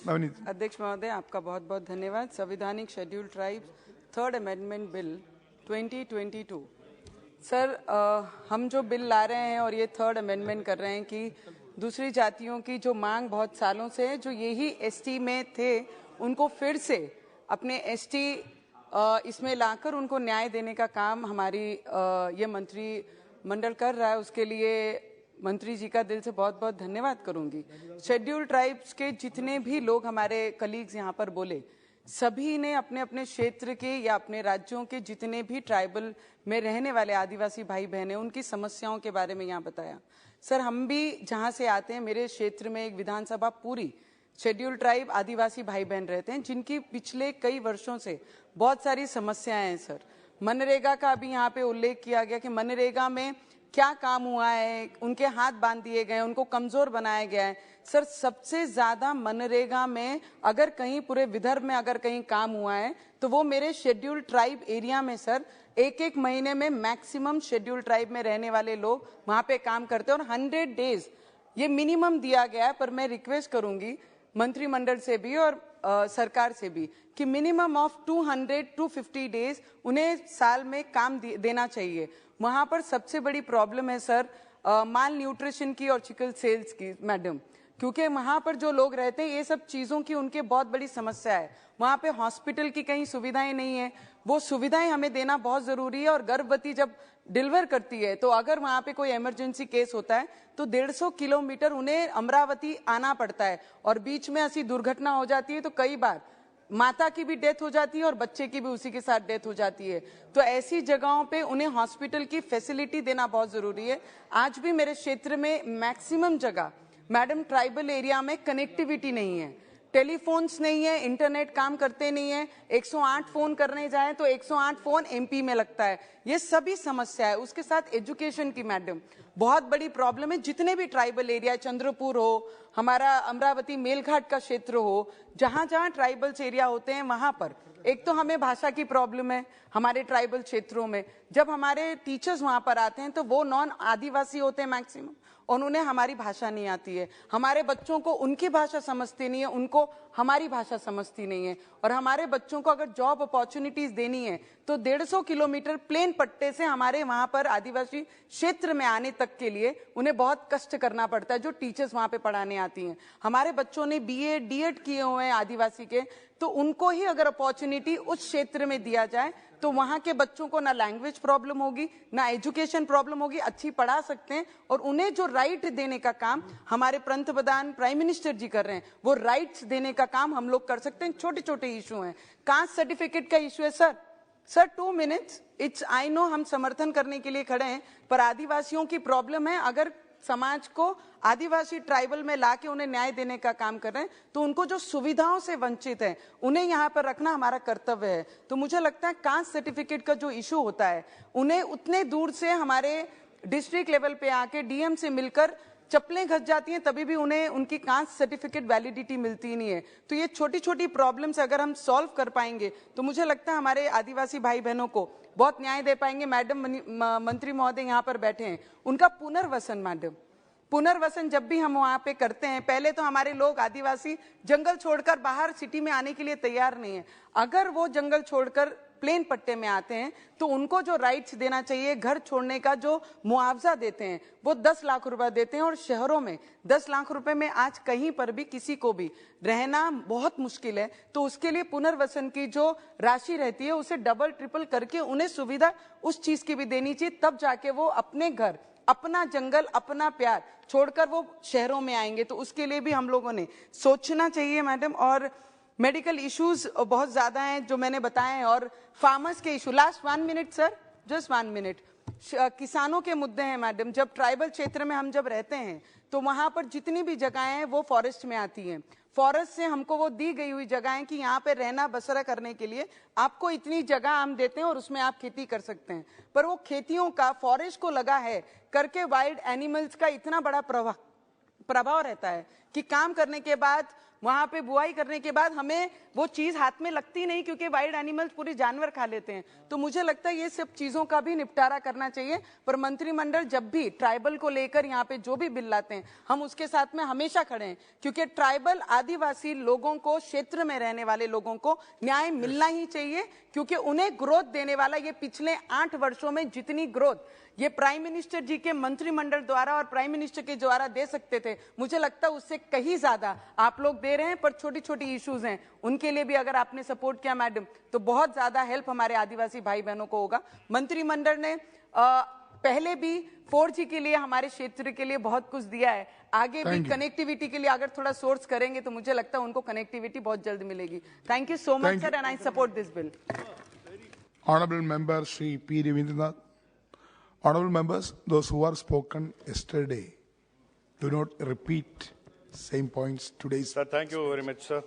नवनीत। अध्यक्ष महोदय, आपका बहुत बहुत धन्यवाद। संवैधानिक schedule tribes third amendment bill 2022। Sir, हम जो बिल ला रहे हैं और ये थर्ड अमेंडमेंट कर रहे हैं कि दूसरी जातियों की जो मांग बहुत सालों से है, जो यही एसटी में थे, उनको फिर से अपने एसटी इसमें लाकर उनको न्याय देने का काम हमारी ये मंत्रिमंडल कर रहा है। उसके लिए मंत्री जी का दिल से बहुत बहुत धन्यवाद करूंगी। शेड्यूल ट्राइब्स के जितने भी लोग हमारे कलीग्स यहाँ पर बोले, सभी ने अपने अपने क्षेत्र के या अपने राज्यों के जितने भी ट्राइबल में रहने वाले आदिवासी भाई बहन हैं, उनकी समस्याओं के बारे में यहाँ बताया। सर, हम भी जहाँ से आते हैं, मेरे क्षेत्र में एक विधानसभा पूरी शेड्यूल ट्राइब आदिवासी भाई बहन रहते हैं, जिनकी पिछले कई वर्षों से बहुत सारी समस्याएं हैं। सर, मनरेगा का अभी यहाँ पे उल्लेख किया गया कि मनरेगा में क्या काम हुआ है, उनके हाथ बांध दिए गए, उनको कमजोर बनाया गया है। सर, सबसे ज्यादा मनरेगा में अगर कहीं पूरे विदर्भ में अगर कहीं काम हुआ है तो वो मेरे शेड्यूल ट्राइब एरिया में। सर, एक महीने में मैक्सिमम शेड्यूल ट्राइब में रहने वाले लोग वहां पे काम करते हैं और 100 डेज ये मिनिमम दिया गया है। पर मैं रिक्वेस्ट करूंगी मंत्रिमंडल से भी और सरकार से भी कि मिनिमम ऑफ 200-250 डेज उन्हें साल में काम देना चाहिए। वहां पर सबसे बड़ी प्रॉब्लम है सर माल न्यूट्रिशन की और चिकन सेल्स की मैडम, क्योंकि वहां पर जो लोग रहते हैं ये सब चीजों की उनके बहुत बड़ी समस्या है। वहां पे हॉस्पिटल की कहीं सुविधाएं नहीं है, वो सुविधाएं हमें देना बहुत जरूरी है। और गर्भवती जब डिलीवर करती है तो अगर वहां पे कोई इमरजेंसी केस होता है तो 150 किलोमीटर उन्हें अमरावती आना पड़ता है और बीच में ऐसी दुर्घटना हो जाती है तो कई बार माता की भी डेथ हो जाती है और बच्चे की भी उसी के साथ डेथ हो जाती है। तो ऐसी जगहों पे उन्हें हॉस्पिटल की फैसिलिटी देना बहुत जरूरी है। आज भी मेरे क्षेत्र में मैक्सिमम जगह मैडम ट्राइबल एरिया में कनेक्टिविटी नहीं है, टेलीफोन्स नहीं है, इंटरनेट काम करते नहीं है। 108 फोन करने जाए तो 108 फोन एमपी में लगता है। ये सभी समस्या है। उसके साथ एजुकेशन की मैडम बहुत बड़ी प्रॉब्लम है। जितने भी ट्राइबल एरिया, चंद्रपुर हो, हमारा अमरावती मेलघाट का क्षेत्र हो, जहां जहां ट्राइबल्स एरिया होते हैं वहां पर एक तो हमें भाषा की प्रॉब्लम है। हमारे ट्राइबल क्षेत्रों में जब हमारे टीचर्स वहां पर आते हैं तो वो नॉन आदिवासी होते हैं मैक्सिमम और उन्हें हमारी भाषा नहीं आती है। हमारे बच्चों को उनकी भाषा समझती नहीं है, उनको हमारी भाषा समझती नहीं है। और हमारे बच्चों को अगर जॉब अपॉर्चुनिटीज देनी है तो 150 किलोमीटर प्लेन पट्टे से हमारे वहां पर आदिवासी क्षेत्र में आने तक के लिए उन्हें बहुत कष्ट करना पड़ता है, जो टीचर्स वहां पे पढ़ाने आती हैं। हमारे बच्चों ने बीए डीएड किए हुए हैं आदिवासी के, तो उनको ही अगर अपॉर्चुनिटी उस क्षेत्र में दिया जाए तो वहां के बच्चों को ना लैंग्वेज प्रॉब्लम होगी, ना एजुकेशन प्रॉब्लम होगी, अच्छी पढ़ा सकते हैं। और उन्हें जो राइट देने का काम हमारे पंतप्रधान प्राइम मिनिस्टर जी कर रहे हैं, वो राइट्स देने का काम हम लोग कर सकते हैं। छोटे छोटे इशू हैं, कास्ट सर्टिफिकेट का इशू है sir 2 minutes it's I know हम समर्थन करने के लिए खड़े हैं, पर आदिवासियों की प्रॉब्लम है। अगर समाज को आदिवासी ट्राइबल में लाके उन्हें न्याय देने का काम कर रहे हैं तो उनको जो सुविधाओं से वंचित है उन्हें यहाँ पर रखना हमारा कर्तव्य है। तो मुझे लगता है कास्ट सर्टिफिकेट का जो इशू होता है, उन्हें उतने दूर से हमारे डिस्ट्रिक्ट लेवल पे आके डीएम से मिलकर चप्पलें घस जाती हैं, तभी भी उन्हें उनकी कास्ट सर्टिफिकेट वैलिडिटी मिलती नहीं है। तो ये छोटी छोटी प्रॉब्लम्स अगर हम सॉल्व कर पाएंगे तो मुझे लगता है हमारे आदिवासी भाई बहनों को बहुत न्याय दे पाएंगे। मैडम मंत्री महोदय यहाँ पर बैठे हैं, उनका पुनर्वसन मैडम, पुनर्वसन जब भी हम वहां पे करते हैं, पहले तो हमारे लोग आदिवासी जंगल छोड़कर बाहर सिटी में आने के लिए तैयार नहीं है। अगर वो जंगल छोड़कर प्लेन पट्टे में आते हैं तो उनको जो राइट्स देना चाहिए, घर छोड़ने का जो मुआवजा देते हैं वो 10 लाख रुपए देते हैं। और शहरों में 10 लाख रुपए में आज कहीं पर भी किसी को भी रहना बहुत मुश्किल है। तो उसके लिए पुनर्वसन की जो राशि रहती है उसे डबल ट्रिपल करके उन्हें सुविधा उस चीज की भी देनी चाहिए, तब जाके वो अपने घर, अपना जंगल, अपना प्यार छोड़कर वो शहरों में आएंगे। तो उसके लिए भी हम लोगों ने सोचना चाहिए मैडम। और मेडिकल इश्यूज बहुत ज्यादा हैं जो मैंने बताए हैं, और फार्मर्स के issue, last 1 minute sir, just 1 minute, किसानों के मुद्दे हैं मैडम। जब ट्राइबल क्षेत्र में हम जब रहते हैं तो वहां पर जितनी भी जगहें हैं वो फॉरेस्ट में आती हैं। फॉरेस्ट से हमको वो दी गई हुई जगहें कि यहाँ पे रहना बसरा करने के लिए आपको इतनी जगह हम देते हैं और उसमें आप खेती कर सकते हैं। पर वो खेतियों का फॉरेस्ट को लगा है करके वाइल्ड एनिमल्स का इतना बड़ा प्रभाव रहता है कि काम करने के बाद वहां पे बुआई करने के बाद हमें वो चीज हाथ में लगती नहीं, क्योंकि वाइल्ड एनिमल्स पूरे जानवर खा लेते हैं। तो मुझे लगता है ये सब चीजों का भी निपटारा करना चाहिए। पर मंत्रिमंडल जब भी ट्राइबल को लेकर यहाँ पे जो भी बिल लाते हैं, हम उसके साथ में हमेशा खड़े हैं, क्योंकि ट्राइबल आदिवासी लोगों को, क्षेत्र में रहने वाले लोगों को न्याय मिलना ही चाहिए, क्योंकि उन्हें ग्रोथ देने वाला ये पिछले 8 वर्षों में जितनी ग्रोथ ये प्राइम मिनिस्टर जी के मंत्रिमंडल द्वारा और प्राइम मिनिस्टर के द्वारा दे सकते थे, मुझे लगता है उससे कहीं ज्यादा आप लोग दे रहे हैं। पर छोटी छोटी इश्यूज हैं, उनके लिए भी अगर आपने सपोर्ट किया मैडम, तो बहुत ज्यादा हेल्प हमारे आदिवासी भाई बहनों को होगा। मंत्रिमंडल ने पहले भी 4G के लिए हमारे क्षेत्र के लिए बहुत कुछ दिया है, आगे भी कनेक्टिविटी के लिए अगर थोड़ा सोर्स करेंगे तो मुझे लगता है उनको कनेक्टिविटी बहुत जल्द मिलेगी। Thank you so much sir, and I support this bill. Honorable Member Shri P. Ravindranath. Honorable members, those who are spoken yesterday, do not repeat same points today. Sir, thank you very much, sir.